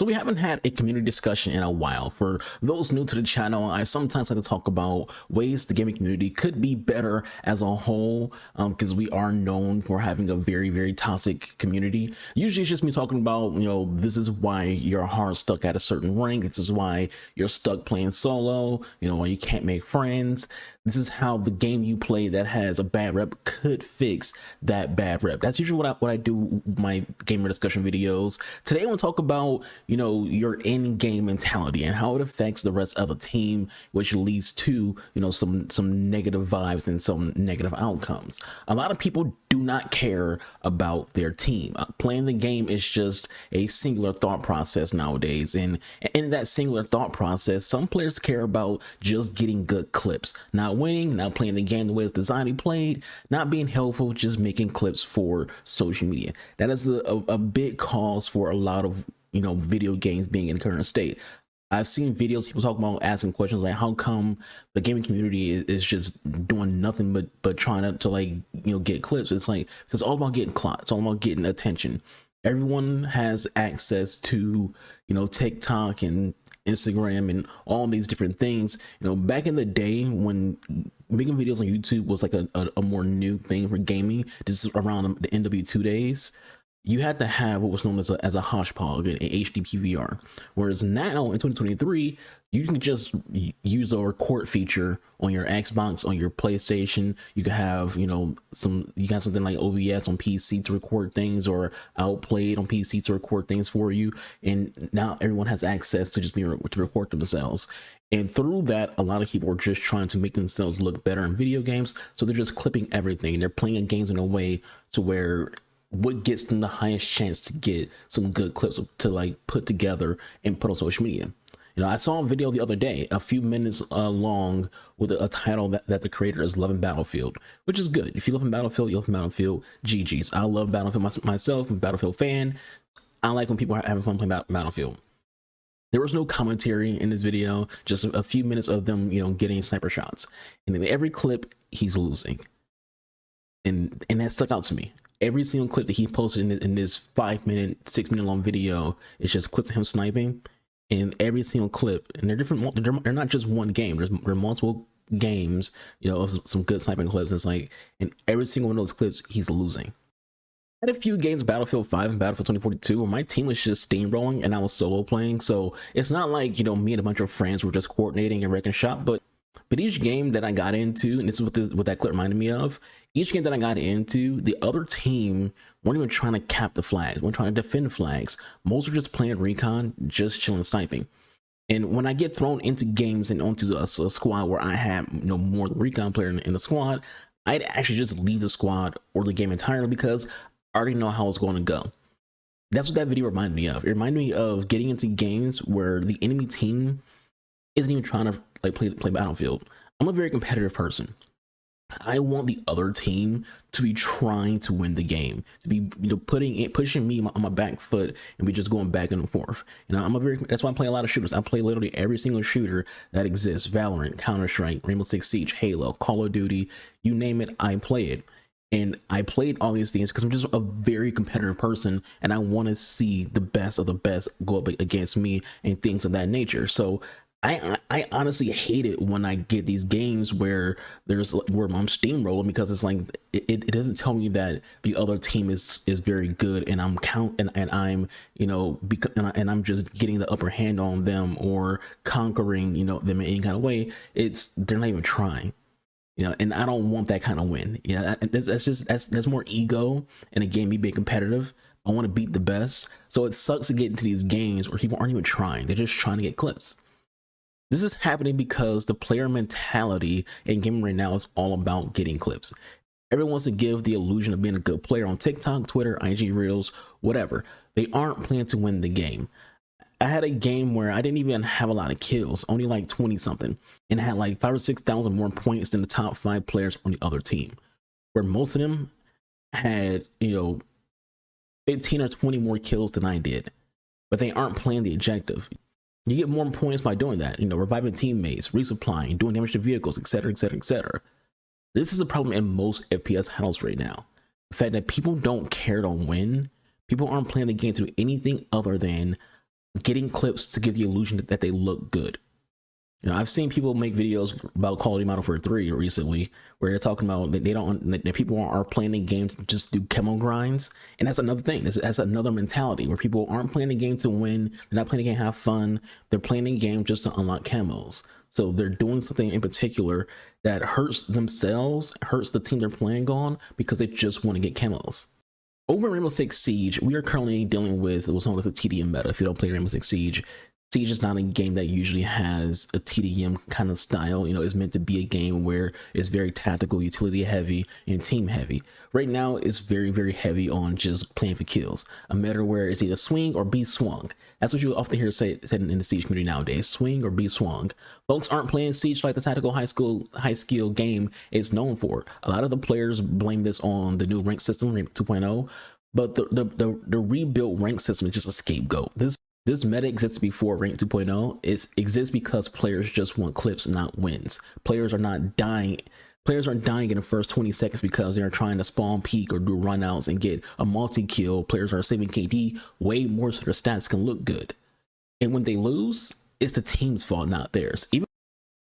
So we haven't had a community discussion in a while. For those new to the channel, I sometimes like to talk about ways the gaming community could be better as a whole, because we are known for having a very toxic community. Usually it's just me talking about, this is why your heart's stuck at a certain rank. This is why you're stuck playing solo, why you can't make friends. This is how the game you play that has a bad rep could fix that bad rep. That's usually what I do with my gamer discussion videos. Today I want to talk about, your in-game mentality and how it affects the rest of the team, which leads to, some negative vibes and some negative outcomes. A lot of people do not care about their team. Playing the game is just a singular thought process nowadays. And in that singular thought process, some players care about just getting good clips, not winning, not playing the game the way it's designed to be played, not being helpful, just making clips for social media. That is a big cause for a lot of video games being in current state. I've seen videos people talk about asking questions like, how come the gaming community is just doing nothing but trying to get clips? It's like, it's all about getting clout. It's all about getting attention. Everyone has access to TikTok and Instagram and all these different things. Back in the day when making videos on YouTube was like a more new thing for gaming, this is around the NW2 days, you had to have what was known as a hodgepodge, an HD PVR. Whereas now in 2023, you can just use a record feature on your Xbox, on your PlayStation. You can have, something like OBS on PC to record things, or Outplayed on PC to record things for you. And now everyone has access to just to record themselves. And through that, a lot of people are just trying to make themselves look better in video games. So they're just clipping everything. They're playing games in a way to where what gets them the highest chance to get some good clips to put together and put on social media. I saw a video the other day, a few minutes long, with a title that the creator is loving Battlefield, which is good. If you love Battlefield, you love Battlefield. GG's. I love Battlefield myself. I'm a Battlefield fan. I like when people are having fun playing Battlefield. There was no commentary in this video, just a few minutes of them, getting sniper shots. And in every clip, he's losing. And that stuck out to me. Every single clip that he posted in this 5-minute, 6-minute long video is just clips of him sniping. And every single clip, and they're different. They're not just one game. There are multiple games, of some good sniping clips. It's like in every single one of those clips, he's losing. I had a few games, Battlefield 5 and Battlefield 2042, where my team was just steamrolling and I was solo playing. So it's not like, me and a bunch of friends were just coordinating and wrecking shop, but each game that I got into, and this is what that clip reminded me of, each game that I got into, the other team weren't even trying to cap the flags, weren't trying to defend flags. Most were just playing recon, just chilling, sniping. And when I get thrown into games and onto a squad where I have more than recon player in the squad, I'd actually just leave the squad or the game entirely because I already know how it's going to go. That's what that video reminded me of. It reminded me of getting into games where the enemy team isn't even trying to play Battlefield. I'm a very competitive person. I want the other team to be trying to win the game, to be pushing me on my back foot, and we just going back and forth. That's why I play a lot of shooters. I play literally every single shooter that exists: Valorant, Counter-Strike, Rainbow Six Siege, Halo, Call of Duty, you name it, I play it. And I played all these things because I'm just a very competitive person, and I want to see the best of the best go up against me and things of that nature. So I honestly hate it when I get these games where I'm steamrolling, because it's like it doesn't tell me that the other team is very good, and I'm I'm just getting the upper hand on them or conquering them in any kind of way. They're not even trying. And I don't want that kind of win. That's more ego in a game, me being competitive. I want to beat the best. So it sucks to get into these games where people aren't even trying. They're just trying to get clips. This is happening because the player mentality in gaming right now is all about getting clips. Everyone wants to give the illusion of being a good player on TikTok, Twitter, IG Reels, whatever. They aren't playing to win the game. I had a game where I didn't even have a lot of kills, only like 20 something, and had like 5,000 or 6,000 more points than the top 5 players on the other team, where most of them had 15 or 20 more kills than I did, but they aren't playing the objective. You get more points by doing that, reviving teammates, resupplying, doing damage to vehicles, etc., etc., etc. This is a problem in most FPS titles right now. The fact that people don't care to win, people aren't playing the game to do anything other than getting clips to give the illusion that they look good. You know, I've seen people make videos about Call of Duty Modern Warfare 3 recently, where they're talking about that they don't, that people are playing the game to just do camo grinds, and that's another thing. That's another mentality where people aren't playing the game to win. They're not playing the game to have fun. They're playing the game just to unlock camos. So they're doing something in particular that hurts themselves, hurts the team they're playing on, because they just want to get camos. Over in Rainbow Six Siege, we are currently dealing with what's known as a TDM meta. If you don't play Rainbow Six Siege, Siege is not a game that usually has a TDM kind of style. You know, it's meant to be a game where it's very tactical, utility heavy, and team heavy. Right now, it's very, very heavy on just playing for kills. A meta where it's either swing or be swung. That's what you often hear said in the Siege community nowadays: swing or be swung. Folks aren't playing Siege like the tactical high skill game it's known for. A lot of the players blame this on the new rank system, Rank 2.0, but the rebuilt rank system is just a scapegoat. This meta exists before Rank 2.0. It exists because players just want clips, not wins. Players are not dying. Players aren't dying in the first 20 seconds because they're trying to spawn peek or do runouts and get a multi-kill. Players are saving KD way more so their stats can look good. And when they lose, it's the team's fault, not theirs.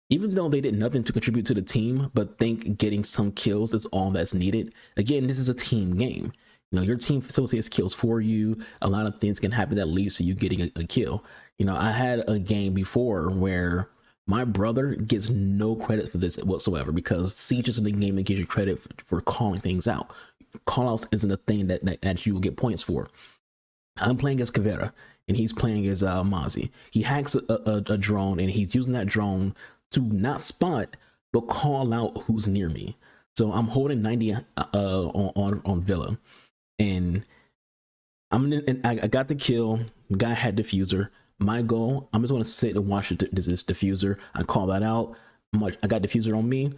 Even though they did nothing to contribute to the team, but think getting some kills is all that's needed. Again, this is a team game. You know, your team facilitates kills for you. A lot of things can happen that leads to you getting a kill. You know, I had a game before where my brother gets no credit for this whatsoever, because Siege isn't a game that gives you credit for calling things out. Callouts isn't a thing that you will get points for. I'm playing as Caveira and he's playing as Mozzie. He hacks a drone and he's using that drone to not spot but call out who's near me. So I'm holding 90 on Villa. And I got the kill. Guy had diffuser. My goal, I'm just going to sit and watch this diffuser. I call that out. I got diffuser on me.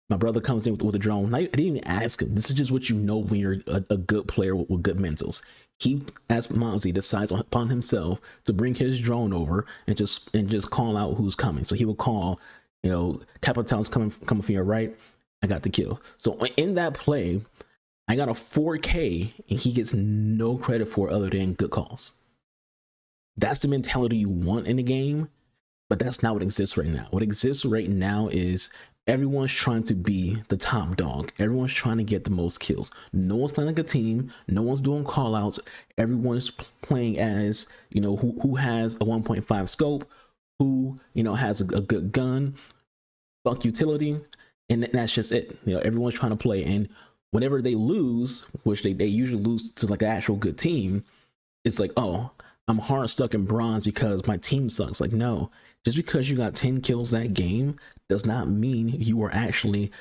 My brother comes in with a drone. I didn't even ask him. This is just what you know when you're a good player with good mentals. He, as Mozzie, decides upon himself to bring his drone over and just call out who's coming. So he will call, you know, Capital's coming from your right. I got the kill. So in that play, I got a 4K and he gets no credit for it other than good calls. That's the mentality you want in the game, but that's not what exists right now. What exists right now is everyone's trying to be the top dog. Everyone's trying to get the most kills. No one's playing like a team. No one's doing call outs. Everyone's playing as, you know, who has a 1.5 scope, who, you know, has a good gun, fuck utility, and that's just it. You know, everyone's trying to play, and whenever they lose, which they usually lose to like an actual good team, it's like, oh, I'm hard stuck in bronze because my team sucks. Like, no, just because you got 10 kills that game does not mean you were actually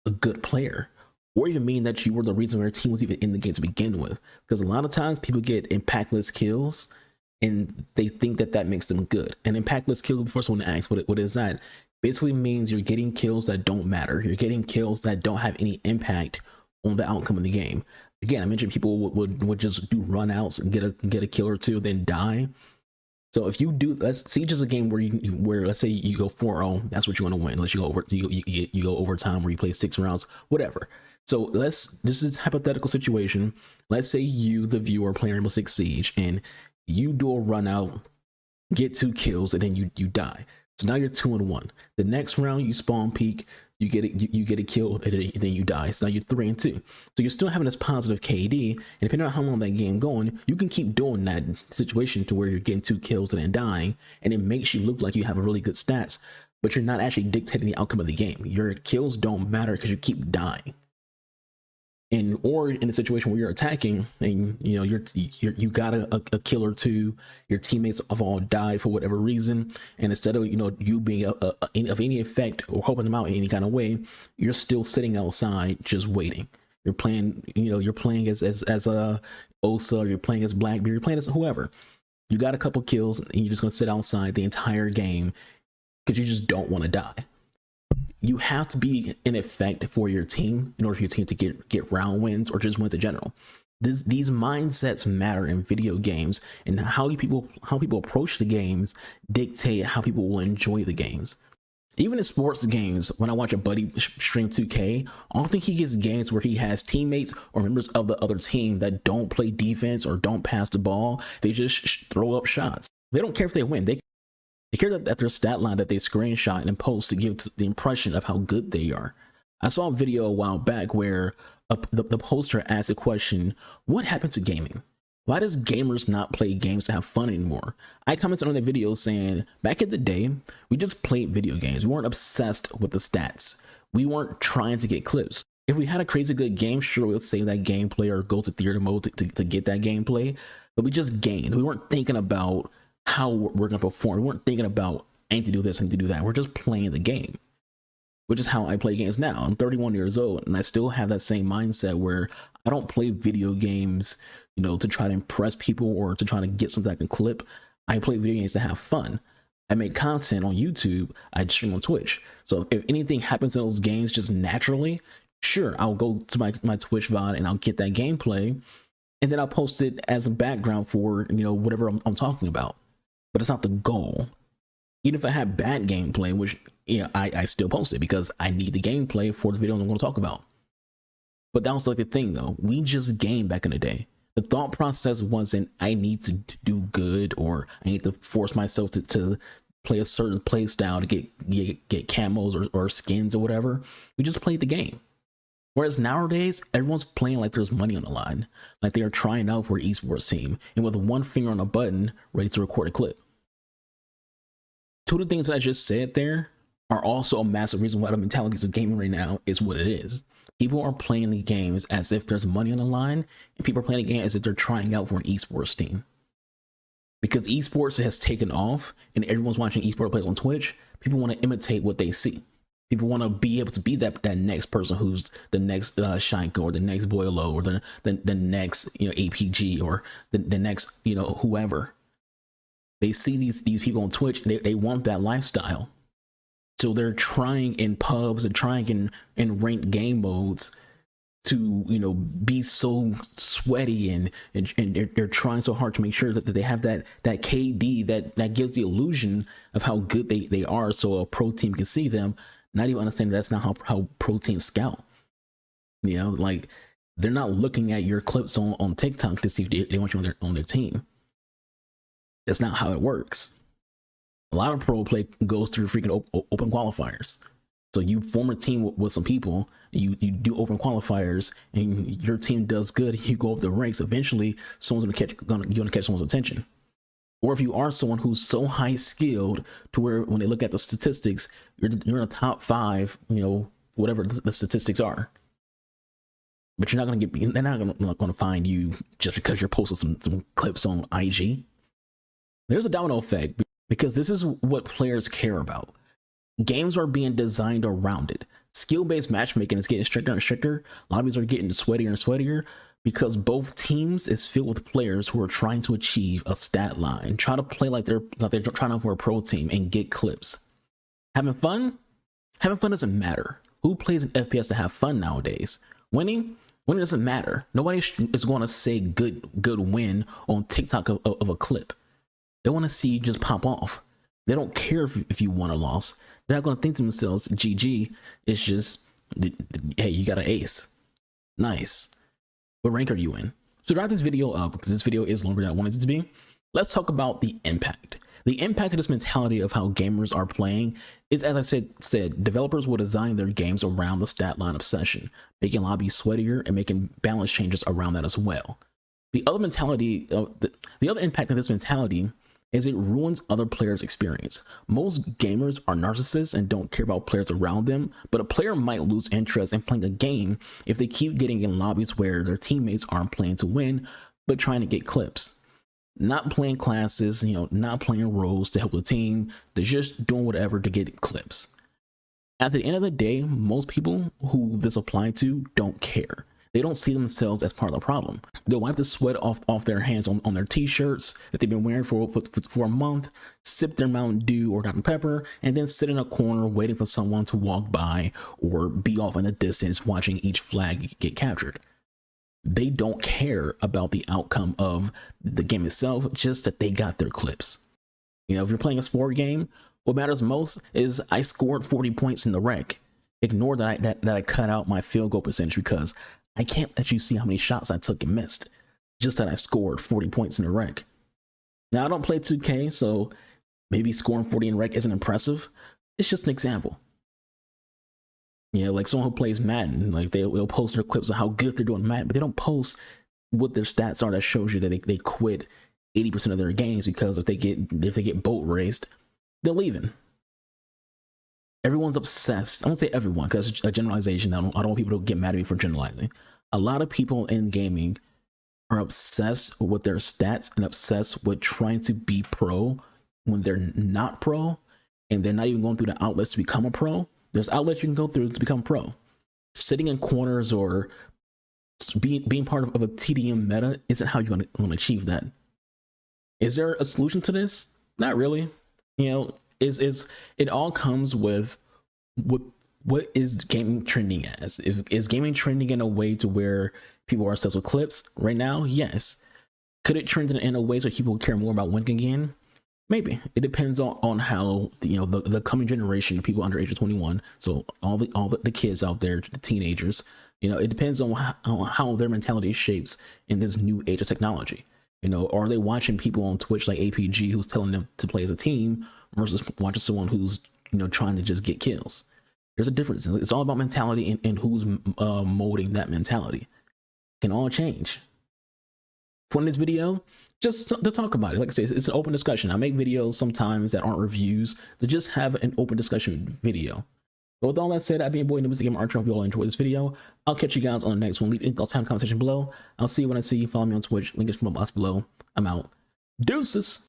a good player, or even mean that you were the reason your team was even in the game to begin with. Because a lot of times people get impactless kills and they think that makes them good. An impactless kill, before someone asks what is that, basically means you're getting kills that don't matter. You're getting kills that don't have any impact on the outcome of the game. Again, I mentioned people would just do runouts and get a kill or two, then die. So if you do, let's Siege is a game where let's say you go 4-0, that's what you want to win. Unless you go over, you go overtime where you play 6 rounds, whatever. So this is a hypothetical situation. Let's say you, the viewer, playing Rainbow Six Siege, and you do a run out, get 2 kills, and then you die. So now you're 2-1. The next round you spawn peek, you get a kill, and then you die. So now you're 3-2. So you're still having this positive KD, and depending on how long that game going, you can keep doing that situation to where you're getting 2 kills and then dying, and it makes you look like you have a really good stats, but you're not actually dictating the outcome of the game. Your kills don't matter because you keep dying. And or in a situation where you're attacking and you know you got a kill or 2, your teammates have all died for whatever reason, and instead of you being of any effect or helping them out in any kind of way, you're still sitting outside just waiting. You're playing, you're playing as a Osa, or you're playing as Blackbeard, you're playing as whoever. You got a couple kills and you're just gonna sit outside the entire game because you just don't want to die. You have to be in effect for your team in order for your team to get round wins or just wins in general. These mindsets matter in video games, and how people approach the games dictate how people will enjoy the games. Even in sports games, when I watch a buddy stream 2K, often he gets games where he has teammates or members of the other team that don't play defense or don't pass the ball. They just throw up shots. They don't care if they win. They care that their stat line that they screenshot and post to give the impression of how good they are. I saw a video a while back where the poster asked a question, what happened to gaming? Why does gamers not play games to have fun anymore? I commented on the video saying, back in the day, we just played video games. We weren't obsessed with the stats. We weren't trying to get clips. If we had a crazy good game, sure, we'll save that gameplay or go to theater mode to get that gameplay. But we just gamed. We weren't thinking about how we're going to perform. We weren't thinking about, I need to do this, I need to do that. We're just playing the game, which is how I play games now. I'm 31 years old and I still have that same mindset where I don't play video games, you know, to try to impress people or to try to get something I can clip. I play video games to have fun. I make content on YouTube. I stream on Twitch. So if anything happens in those games just naturally, sure, I'll go to my Twitch VOD and I'll get that gameplay and then I'll post it as a background for, you know, whatever I'm talking about. But it's not the goal. Even if I have bad gameplay, which, you know, I still post it because I need the gameplay for the video I'm going to talk about. But that was like the thing though. We just gamed back in the day. The thought process wasn't, I need to do good or I need to force myself to play a certain play style to get camos or skins or whatever. We just played the game. Whereas nowadays, everyone's playing like there's money on the line, like they are trying out for an esports team and with one finger on a button, ready to record a clip. Two of the things that I just said there are also a massive reason why the mentalities of gaming right now is what it is. People are playing the games as if there's money on the line, and people are playing the game as if they're trying out for an esports team. Because esports has taken off and everyone's watching esports players on Twitch, people want to imitate what they see. People want to be able to be that next person who's the next Shinko or the next Boilo or the next, you know, APG or the next, you know, whoever. They see these people on Twitch, they want that lifestyle. So they're trying in pubs and trying in ranked game modes to, you know, be so sweaty and they're trying so hard to make sure that they have that KD that gives the illusion of how good they are, so a pro team can see them. Not even understanding that's not how pro teams scout. You know, like they're not looking at your clips on TikTok to see if they want you on their team. That's not how it works. A lot of pro play goes through freaking open qualifiers. So you form a team with some people, you do open qualifiers, and your team does good. You go up the ranks. Eventually, someone's gonna catch someone's attention. Or if you are someone who's so high skilled to where when they look at the statistics, you're in the top 5, you know, whatever the statistics are. But you're not gonna they're not gonna find you just because you're posting some clips on IG. There's a domino effect because this is what players care about. Games are being designed around it. Skill-based matchmaking is getting stricter and stricter. Lobbies are getting sweatier and sweatier because both teams is filled with players who are trying to achieve a stat line, try to play like they're trying out for a pro team and get clips. Having fun doesn't matter. Who plays an FPS to have fun nowadays? Winning doesn't matter. Nobody is going to say good win on TikTok of a clip. They want to see you just pop off. They don't care if you won or lost. They're not going to think to themselves, GG, it's just, hey, you got an ace. Nice. What rank are you in? So to wrap this video up, because this video is longer than I wanted it to be, let's talk about the impact. The impact of this mentality of how gamers are playing is, as I said, developers will design their games around the stat line obsession, making lobbies sweatier and making balance changes around that as well. The other mentality, the other impact of this mentality is it ruins other players' experience. Most gamers are narcissists and don't care about players around them, but a player might lose interest in playing a game if they keep getting in lobbies where their teammates aren't playing to win, but trying to get clips. Not playing classes, you know, not playing roles to help the team. They're just doing whatever to get clips. At the end of the day, most people who this applies to don't care. They don't see themselves as part of the problem. They'll wipe the sweat off their hands on their t-shirts that they've been wearing for a month, sip their Mountain Dew or Dr. Pepper, and then sit in a corner waiting for someone to walk by or be off in the distance watching each flag get captured. They don't care about the outcome of the game itself, just that they got their clips. You know, if you're playing a sport game, what matters most is I scored 40 points in the rec. Ignore that I cut out my field goal percentage because I can't let you see how many shots I took and missed, just that I scored 40 points in the rec. Now, I don't play 2K, so maybe scoring 40 in rec isn't impressive. It's just an example. You know, like someone who plays Madden, like they'll post their clips of how good they're doing Madden, but they don't post what their stats are that shows you that they quit 80% of their games because if they get boat raced, they're leaving. Everyone's obsessed. I won't say everyone because it's a generalization. I don't want people to get mad at me for generalizing. A lot of people in gaming are obsessed with their stats and obsessed with trying to be pro when they're not pro, and they're not even going through the outlets to become a pro. There's outlets you can go through to become pro. Sitting in corners or being part of a TDM meta isn't how you're going to achieve that. Is there a solution to this? Not really. You know, is it all comes with what is gaming trending as? Is gaming trending in a way to where people are obsessed with clips right now? Yes. Could it trend in a way so people care more about winning again? Maybe. It depends on how the coming generation of people under age of 21. So all the kids out there, the teenagers. It depends on how their mentality shapes in this new age of technology. Are they watching people on Twitch like APG who's telling them to play as a team versus watching someone who's trying to just get kills? There's a difference. It's all about mentality and who's molding that mentality. It can all change. Put in this video just to talk about it. Like I say, it's an open discussion. I make videos sometimes that aren't reviews to just have an open discussion video. But with all that said, I've been your boy, Mr. Gamer Archer. Hope you all enjoyed this video. I'll catch you guys on the next one. Leave any thoughts, time, conversation below. I'll see you when I see you. Follow me on Twitch. Link is from the box below. I'm out. Deuces.